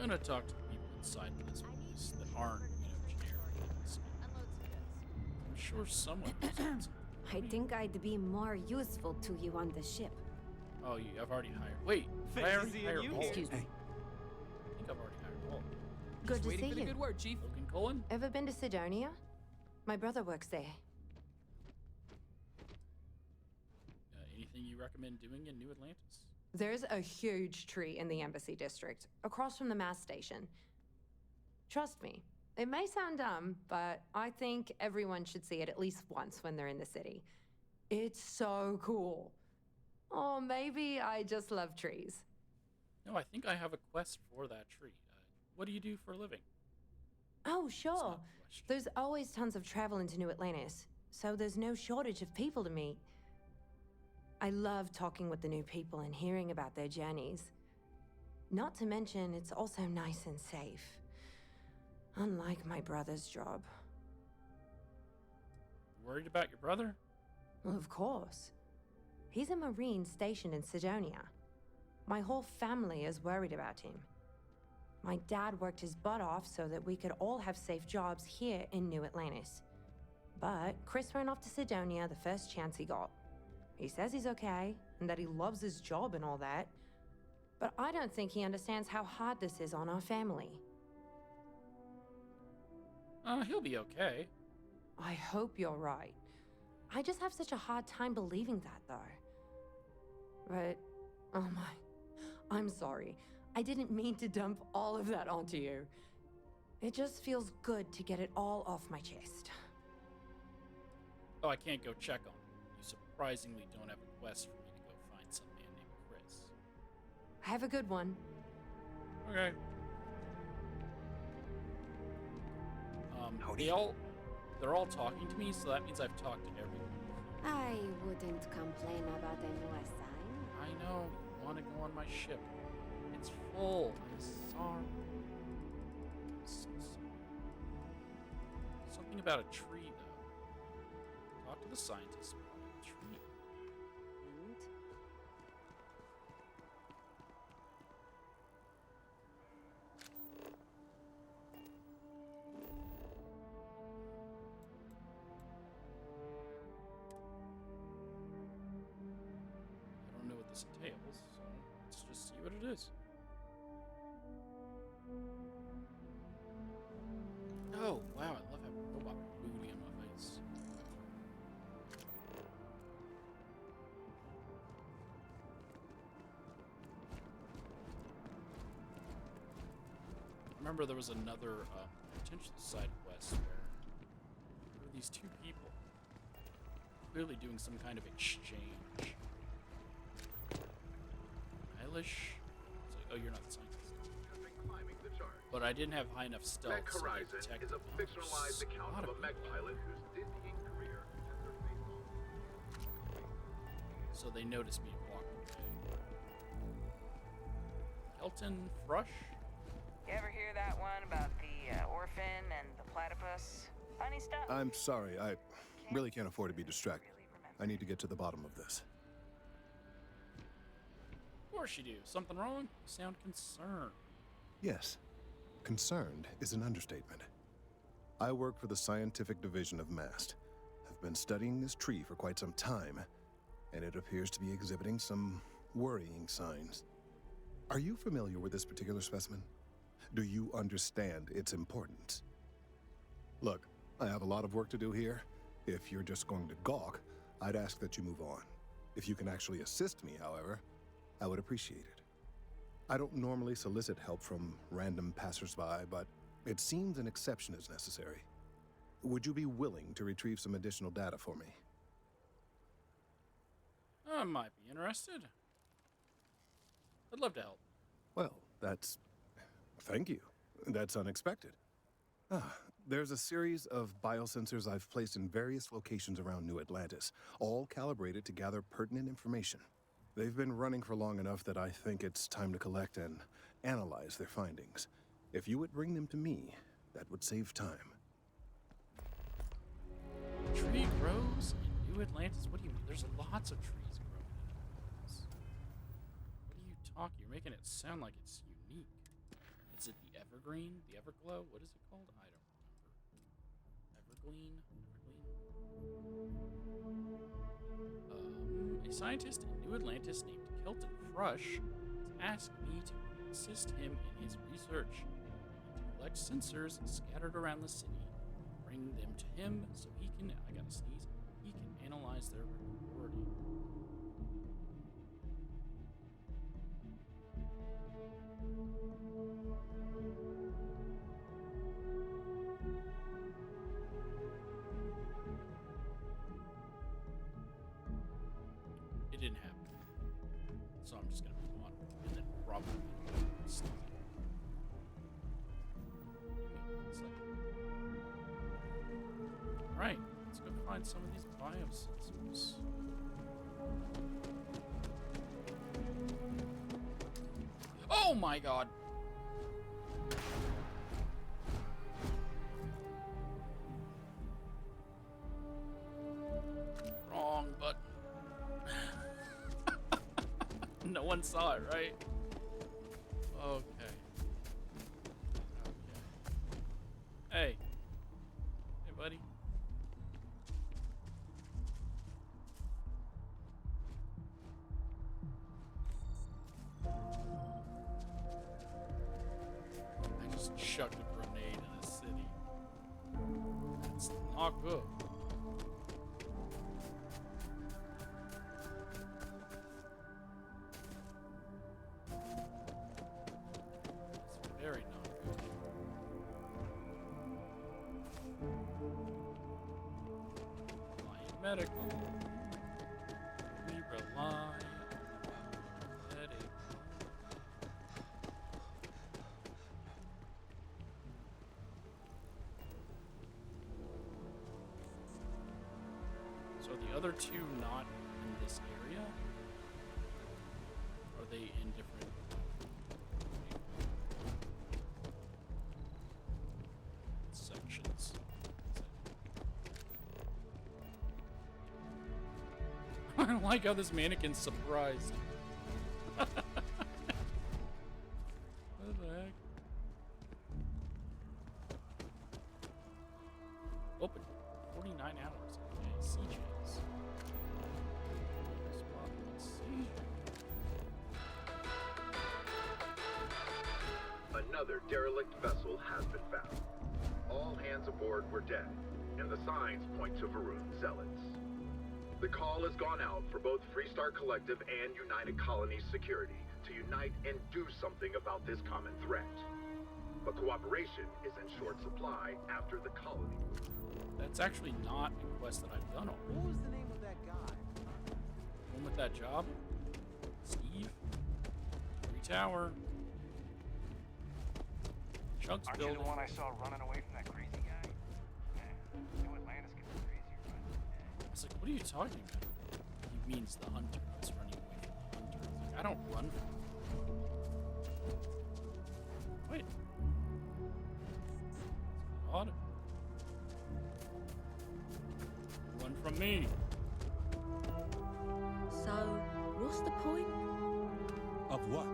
gonna talk to the people inside of this place that aren't, generic. Unload some goods. I'm sure someone knows what's I think I'd be more useful to you on the ship. Oh, I've already hired. Wait, I already hired Paul. Excuse me. I think I've already hired Paul. Good to Waiting see for the you. good word, Chief. Logan Cullen? Ever been to Sidonia? My brother works there. Anything you recommend doing in New Atlantis? There's a huge tree in the Embassy District, across from the mass station. Trust me, it may sound dumb, but I think everyone should see it at least once when they're in the city. It's so cool. Or maybe I just love trees. No, I think I have a quest for that tree. What do you do for a living? Oh, It's sure. not a question. There's always tons of travel into New Atlantis, so there's no shortage of people to meet. I love talking with the new people and hearing about their journeys. Not to mention, it's also nice and safe. Unlike my brother's job. Worried about your brother? Well, of course. He's a Marine stationed in Sidonia. My whole family is worried about him. My dad worked his butt off so that we could all have safe jobs here in New Atlantis. But Chris ran off to Sidonia the first chance he got. He says he's okay, and that he loves his job and all that. But I don't think he understands how hard this is on our family. He'll be okay. I hope you're right. I just have such a hard time believing that, though. But, oh my, I'm sorry. I didn't mean to dump all of that onto you. It just feels good to get it all off my chest. Oh, I can't go check on him. You surprisingly don't have a quest for me to go find some man named Chris. Have a good one. Okay. Howdy. They're all talking to me, so that means I've talked to everyone. I wouldn't complain about a new sign. I know, you want to go on my ship. It's full. I'm sorry. I'm so sorry. Something about a tree, though. Talk to the scientists about a tree. And I don't know what this entails, so let's just see what it is. Oh, wow, I love having robot booty on my face. Remember, there was another potential side quest where there were these two people clearly doing some kind of exchange. Eilish? It's like, oh, you're not the scientist. Climbing the chart. But I didn't have high enough stealth. Mech so they Horizon detected is a me. fictionalized There's account lot of a mech people. pilot whose dizzying career So they noticed me and walked away. Kelton Frush? You ever hear that one about the orphan and the platypus? Funny stuff. I'm sorry, I really can't afford to be distracted. I need to get to the bottom of this. Of course you do. Something wrong? You sound concerned. Yes, concerned is an understatement. I work for the scientific division of MAST. I've been studying this tree for quite some time, and it appears to be exhibiting some worrying signs. Are you familiar with this particular specimen? Do you understand its importance? Look, I have a lot of work to do here. If you're just going to gawk, I'd ask that you move on. If you can actually assist me, however, I would appreciate it. I don't normally solicit help from random passersby, but it seems an exception is necessary. Would you be willing to retrieve some additional data for me? I might be interested. I'd love to help. Well, thank you. That's unexpected. There's a series of biosensors I've placed in various locations around New Atlantis, all calibrated to gather pertinent information. They've been running for long enough that I think it's time to collect and analyze their findings. If you would bring them to me, that would save time. Tree grows in New Atlantis? What do you mean? There's lots of trees growing in Atlantis. What are you talking? You're making it sound like it's unique. Is it Evergreen? The Everglow? What is it called? I don't remember. Evergreen? A scientist in New Atlantis named Kelton Frush has asked me to assist him in his research and to collect sensors scattered around the city, bring them to him so he can, I gotta sneeze, he can analyze their recording. It didn't happen. So I'm just gonna move on and then probably sneeze. Alright, let's go find some of these biosensors. Oh my god! Wrong button. No one saw it, right? Okay. Hey. Hey, buddy. I just chucked a grenade in a city. That's not good. It's very not good. Lion Medical. We rely on medical. So are the other two not in this area? Are they in different sections? I don't like how this mannequin's surprised. What the heck? Open. 49 hours. Okay, CJs. Spot, let's see. Another derelict vessel has been found. All hands aboard were dead, and the signs point to Varun zealots. The call has gone out for both Freestar Collective and United Colonies Security to unite and do something about this common threat. But cooperation is in short supply after the colony. That's actually not a quest that I've done already. What was the name of that guy? One with that job? Steve? Free tower. Chunk's Aren't building. you the one I saw running away from that crazy guy? Yeah. New Atlantis gets crazier, but I was like, what are you talking about? He means the hunter that's running away from the hunter. It's like, I don't run from him. Wait. It's odd. Run from me. So, what's the point? Of what?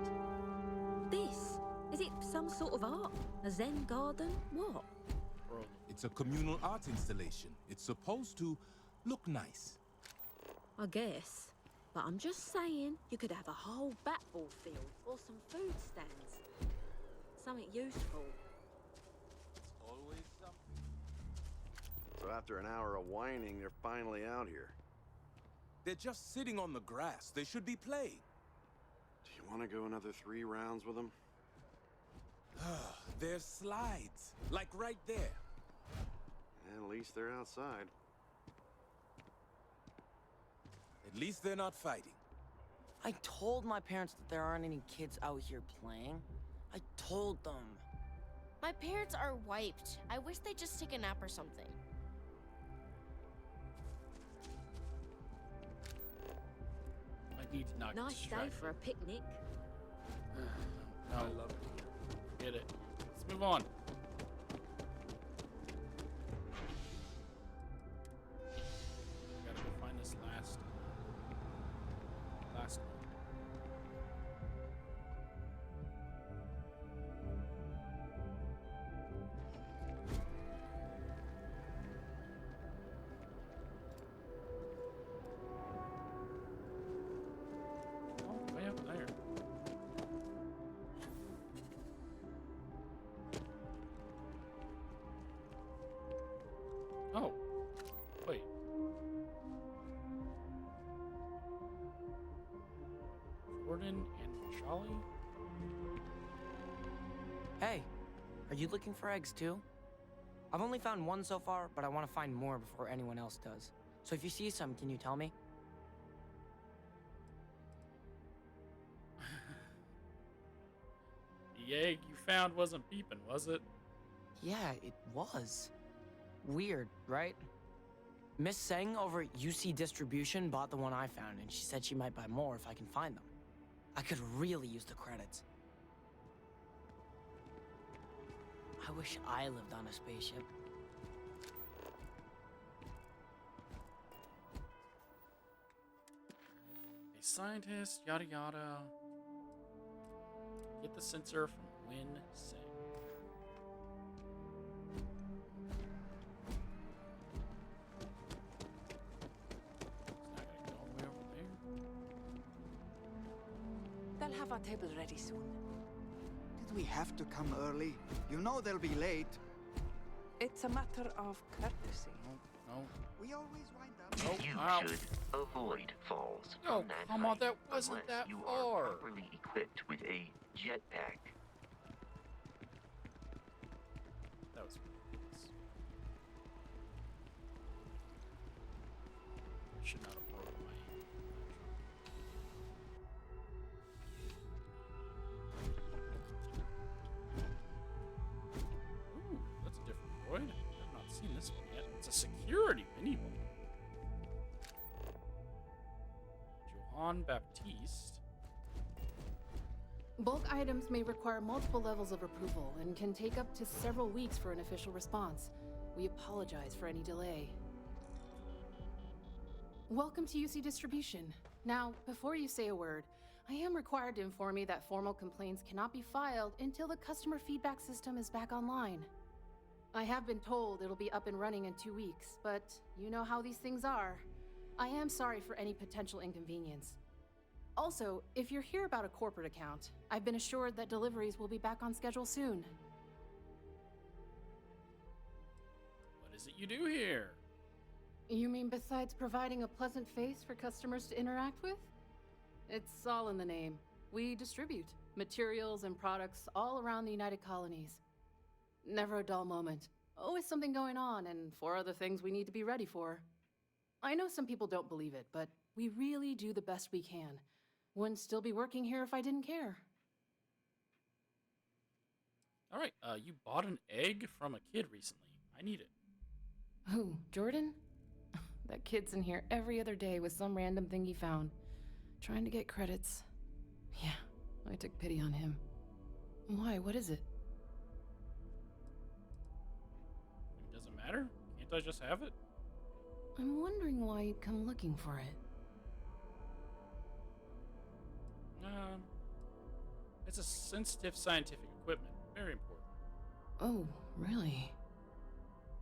This? Is it some sort of art? A Zen garden? What? Bro, It's a communal art installation. It's supposed to look nice. I guess. But I'm just saying, you could have a whole batball field or some food stands. Something useful. It's always something. So after an hour of whining, they're finally out here. They're just sitting on the grass. They should be playing. Do you want to go another 3 rounds with them? There's slides, like right there. At least they're outside. At least they're not fighting. I told my parents that there aren't any kids out here playing. I told them. My parents are wiped. I wish they'd just take a nap or something. I need to not Nice day distract for a picnic. No, I love it. forget it. Let's move on. Gotta go find this last one. Hey, are you looking for eggs too? I've only found one so far, but I want to find more before anyone else does. So if you see some, can you tell me? The egg you found wasn't peeping, was it? Yeah, it was. Weird, right? Miss Seng over at UC Distribution bought the one I found, and she said she might buy more if I can find them. I could really use the credits. I wish I lived on a spaceship. A scientist, yada yada. Get the sensor from Win Sing. It's not gonna go all the way over there. They'll have our table ready soon. Did we have to come early? You know they'll be late. It's a matter of courtesy. No. We always wind up. You should avoid falls. Oh, from that come on, height that wasn't unless that you far. are properly equipped with a jetpack. That was ridiculous. I should not have broken my Ooh, that's a different droid. I've not seen this one yet. It's a security mini one. Johann Baptiste. Bulk items may require multiple levels of approval and can take up to several weeks for an official response. We apologize for any delay. Welcome to UC Distribution. Now, before you say a word, I am required to inform you that formal complaints cannot be filed until the customer feedback system is back online. I have been told it'll be up and running in 2 weeks, but you know how these things are. I am sorry for any potential inconvenience. Also, if you're here about a corporate account, I've been assured that deliveries will be back on schedule soon. What is it you do here? You mean besides providing a pleasant face for customers to interact with? It's all in the name. We distribute materials and products all around the United Colonies. Never a dull moment. Always something going on and 4 other things we need to be ready for. I know some people don't believe it, but we really do the best we can. Wouldn't still be working here if I didn't care. All right, you bought an egg from a kid recently. I need it. Who, Jordan? That kid's in here every other day with some random thing he found. Trying to get credits. Yeah, I took pity on him. Why, what is it? It doesn't matter? Can't I just have it? I'm wondering why you'd come looking for it. It's a sensitive scientific equipment. Very important. Oh, really?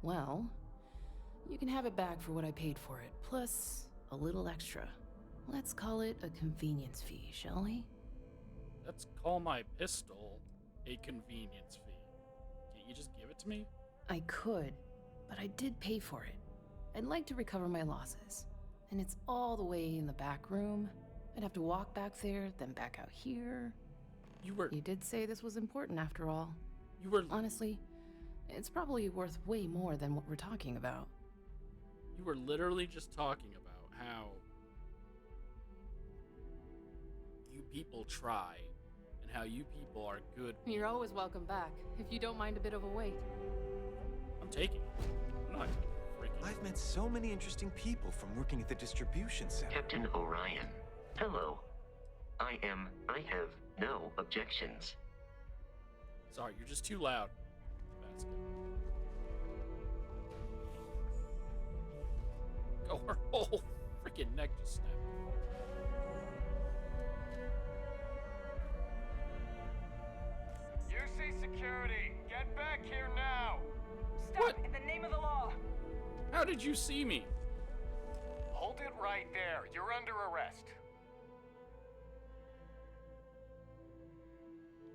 Well, you can have it back for what I paid for it, plus a little extra. Let's call it a convenience fee, shall we? Let's call my pistol a convenience fee. Can't you just give it to me? I could, but I did pay for it. I'd like to recover my losses. And it's all the way in the back room. I'd have to walk back there, then back out here. You did say this was important after all. Honestly, it's probably worth way more than what we're talking about. You were literally just talking about how you people try and how you people are good people. You're always welcome back, if you don't mind a bit of a wait. I'm taking it. I'm not freaking. I've met so many interesting people from working at the distribution center. Captain Orion, hello. I have no objections. Sorry, you're just too loud. That's good. Oh, her whole freaking neck just snapped. UC security, get back here now! Stop, in the name of the law! How did you see me? Hold it right there. You're under arrest.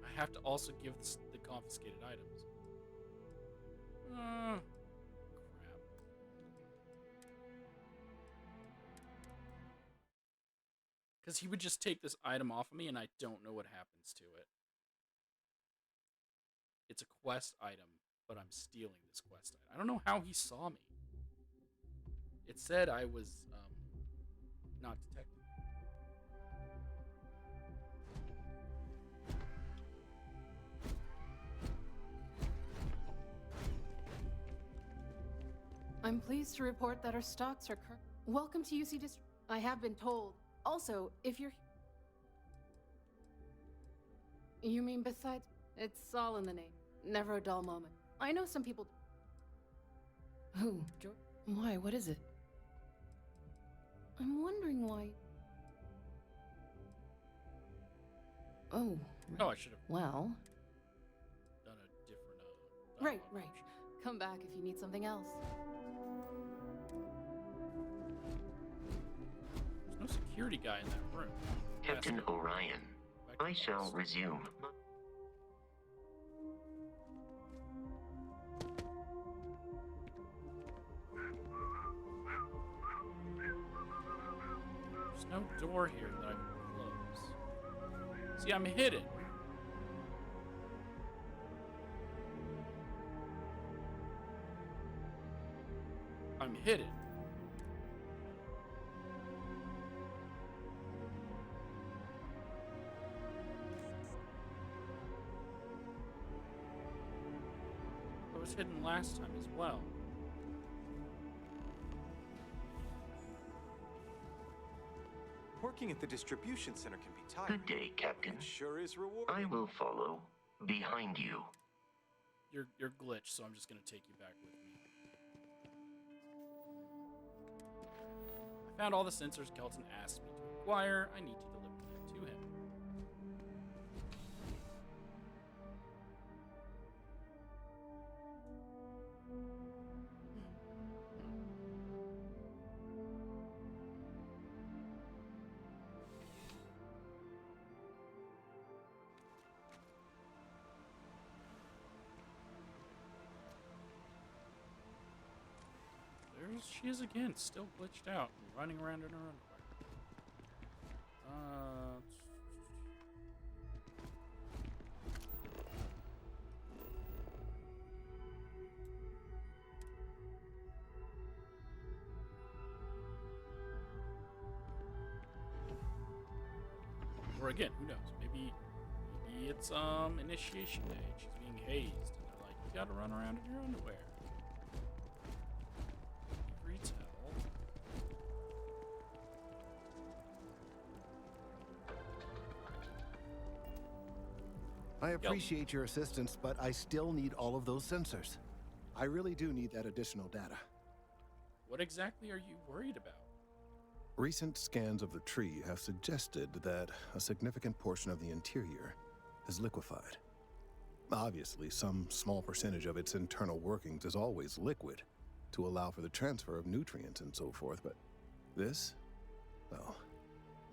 I have to also give the confiscated items. Crap. Because he would just take this item off of me and I don't know what happens to it. it's a quest item, but I'm stealing this quest item. I don't know how he saw me. It said I was not detected. I'm pleased to report that our stocks are welcome to UC Dist. I have been told. Also, if you're... You mean besides... It's all in the name. Never a dull moment. I know some people... Who? George? Why? What is it? I'm wondering why... Oh. Oh, I should have... Well... done a different, Right. Come back if you need something else. There's no security guy in that room. Captain Orion, I shall resume. There's no door here that I can close. See, I'm hidden. I'm hidden. I was hidden last time as well. Working at the distribution center can be tiring. Good day, Captain. It sure is rewarding. I will follow behind you. You're glitched, so I'm just gonna take you back with me. I found all the sensors Kelton asked me to acquire. I need to deliver them to him. There she is again, still glitched out and running around in her underwear. Or again, who knows? Maybe it's initiation day. She's being hazed, and they're like, you gotta run around in your underwear. I appreciate your assistance, but I still need all of those sensors. I really do need that additional data. What exactly are you worried about? Recent scans of the tree have suggested that a significant portion of the interior is liquefied. Obviously, some small percentage of its internal workings is always liquid to allow for the transfer of nutrients and so forth, but this? Well,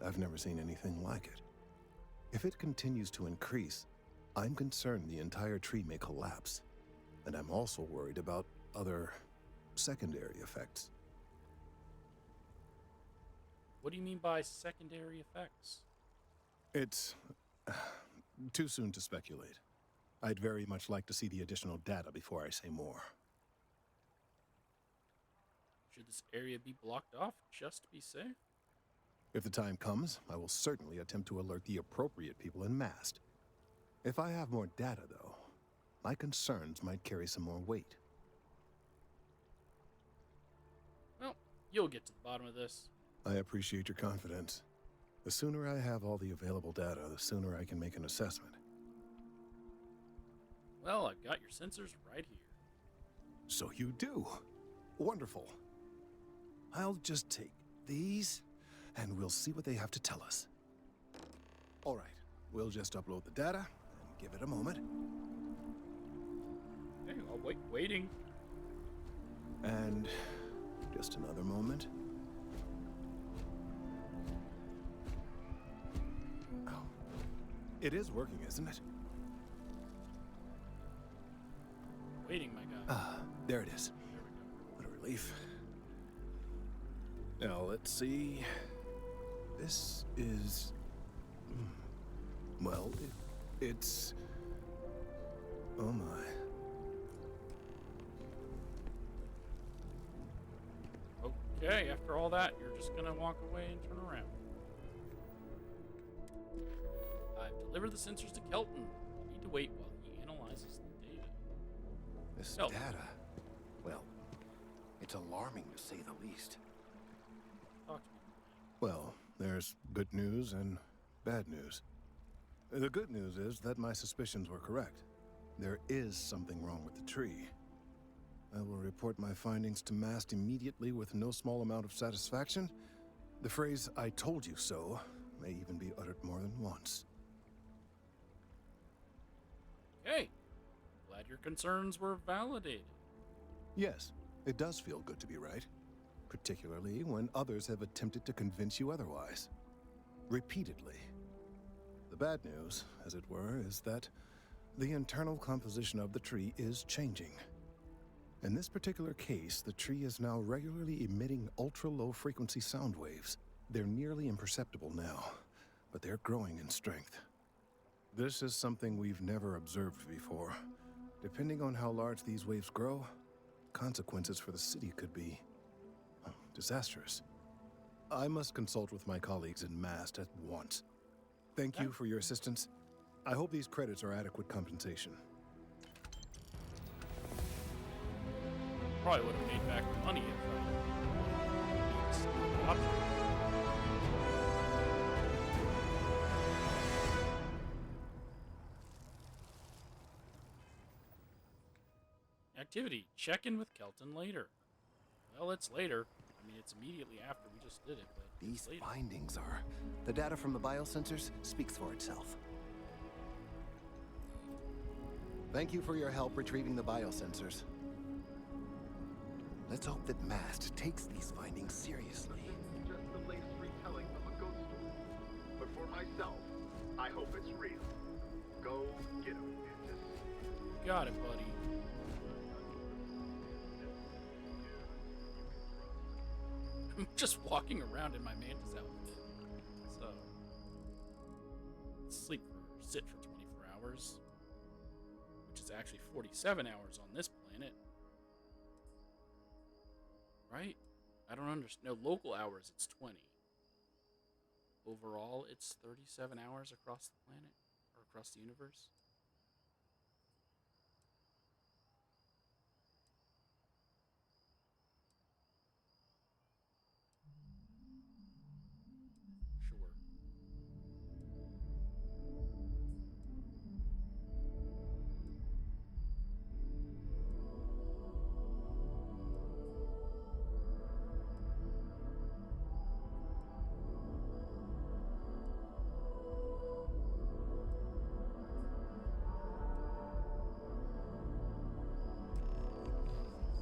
I've never seen anything like it. If it continues to increase, I'm concerned the entire tree may collapse, and I'm also worried about other secondary effects. What do you mean by secondary effects? It's too soon to speculate. I'd very much like to see the additional data before I say more. Should this area be blocked off just to be safe? If the time comes, I will certainly attempt to alert the appropriate people en masse. If I have more data, though, my concerns might carry some more weight. Well, you'll get to the bottom of this. I appreciate your confidence. The sooner I have all the available data, the sooner I can make an assessment. Well, I've got your sensors right here. So you do. Wonderful. I'll just take these, and we'll see what they have to tell us. All right, we'll just upload the data, and give it a moment. Okay, I'll waiting. And just another moment. Oh, it is working, isn't it? Waiting, my guy. Ah, there it is. There we go. What a relief. Now, let's see. This is... Well, it's... Oh my. Okay, after all that, you're just gonna walk away and turn around. I've delivered the sensors to Kelton. You need to wait while he analyzes the data. This Kelton. data, well, it's alarming to say the least. Talk to me. Well, there's good news and bad news. The good news is that my suspicions were correct. There is something wrong with the tree. I will report my findings to Mast immediately with no small amount of satisfaction. The phrase, "I told you so," may even be uttered more than once. Okay. Glad your concerns were validated. Yes, it does feel good to be right. Particularly when others have attempted to convince you otherwise. Repeatedly. The bad news, as it were, is that the internal composition of the tree is changing. In this particular case, the tree is now regularly emitting ultra-low frequency sound waves. They're nearly imperceptible now, but they're growing in strength. This is something we've never observed before. Depending on how large these waves grow, consequences for the city could be disastrous. I must consult with my colleagues in Mast at once. Thank you for your assistance. I hope these credits are adequate compensation. Probably would have made back the money if Activity. Check in with Kelton later. Well, it's later. I mean, it's immediately after we just did it, but These findings are... The data from the biosensors speaks for itself. Thank you for your help retrieving the biosensors. Let's hope that Mast takes these findings seriously. This is just the latest retelling of a ghost story. But for myself, I hope it's real. Go get him, Mantis. Got it, buddy. I'm just walking around in my Mantis outfit. So, sit for 24 hours, which is actually 47 hours on this planet. Right? I don't understand. No, local hours, it's 20. Overall, it's 37 hours across the planet, or across the universe. Sure.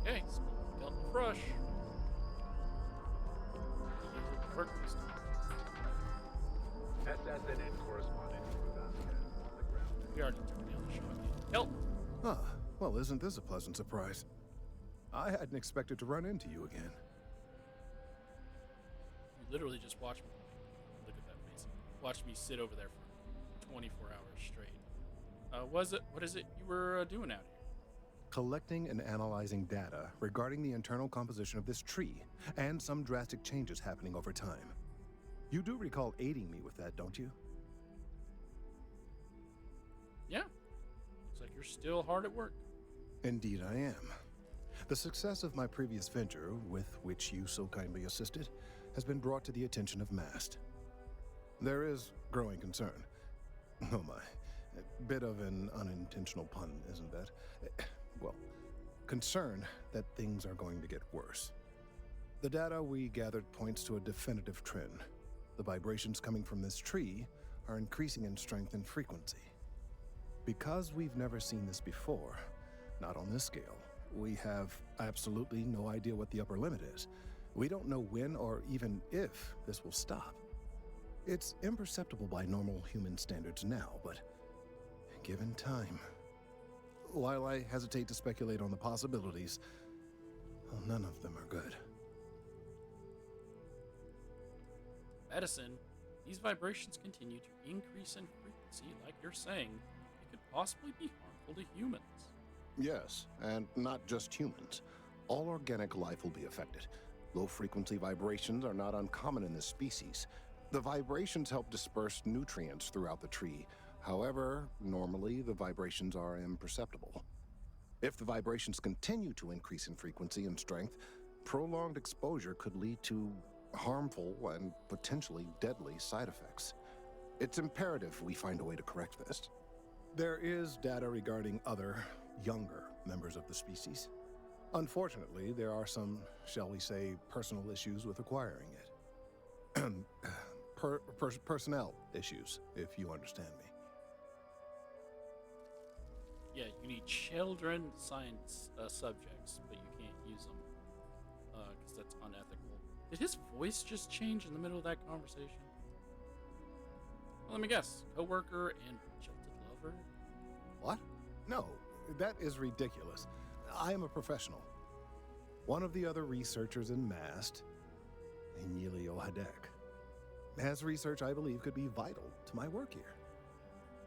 Okay, Delta Crush. SSNN correspondent Vasquez on the ground. We already turned down the shot. Help! Ah, well, isn't this a pleasant surprise? I hadn't expected to run into you again. You literally just watched me. Look at that face. Watched me sit over there for 24 hours straight. What is it you were doing out here? Collecting and analyzing data regarding the internal composition of this tree, and some drastic changes happening over time. You do recall aiding me with that, don't you? Yeah. Looks like you're still hard at work. Indeed I am. The success of my previous venture, with which you so kindly assisted, has been brought to the attention of Mast. There is growing concern. Oh my. A bit of an unintentional pun, isn't that? Well, concern that things are going to get worse. The data we gathered points to a definitive trend. The vibrations coming from this tree are increasing in strength and frequency. Because we've never seen this before, not on this scale, we have absolutely no idea what the upper limit is. We don't know when or even if this will stop. It's imperceptible by normal human standards now, but given time... While I hesitate to speculate on the possibilities, well, none of them are good. Medicine, these vibrations continue to increase in frequency, like you're saying. It could possibly be harmful to humans. Yes, and not just humans. All organic life will be affected. Low-frequency vibrations are not uncommon in this species. The vibrations help disperse nutrients throughout the tree. However, normally the vibrations are imperceptible. If the vibrations continue to increase in frequency and strength, prolonged exposure could lead to harmful and potentially deadly side effects. It's imperative we find a way to correct this. There is data regarding other, younger members of the species. Unfortunately, there are some, shall we say, personal issues with acquiring it. Personnel issues, if you understand me. Yeah, you need children science subjects, but you can't use them because that's unethical. Did his voice just change in the middle of that conversation? Well, let me guess. Coworker and jilted lover? What? No, that is ridiculous. I am a professional. One of the other researchers in MAST, Emilio Hadek, has research I believe could be vital to my work here.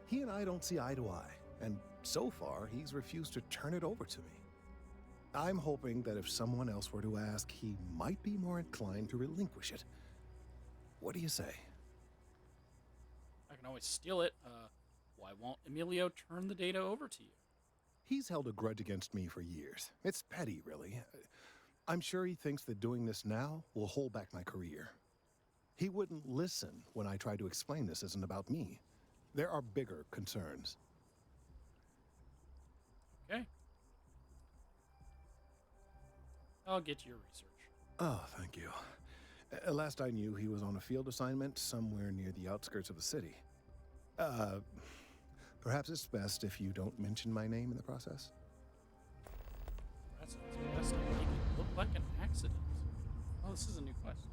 He and I don't see eye to eye, and so far he's refused to turn it over to me. I'm hoping that if someone else were to ask, he might be more inclined to relinquish it. What do you say? I can always steal it. Why won't Emilio turn the data over to you? He's held a grudge against me for years. It's petty, really. I'm sure he thinks that doing this now will hold back my career. He wouldn't listen when I tried to explain this isn't about me. There are bigger concerns. Okay. I'll get your research. Oh, thank you. Last I knew, he was on a field assignment somewhere near the outskirts of the city. Perhaps it's best if you don't mention my name in the process? That sounds best. Make it look like an accident. Oh, this is a new quest.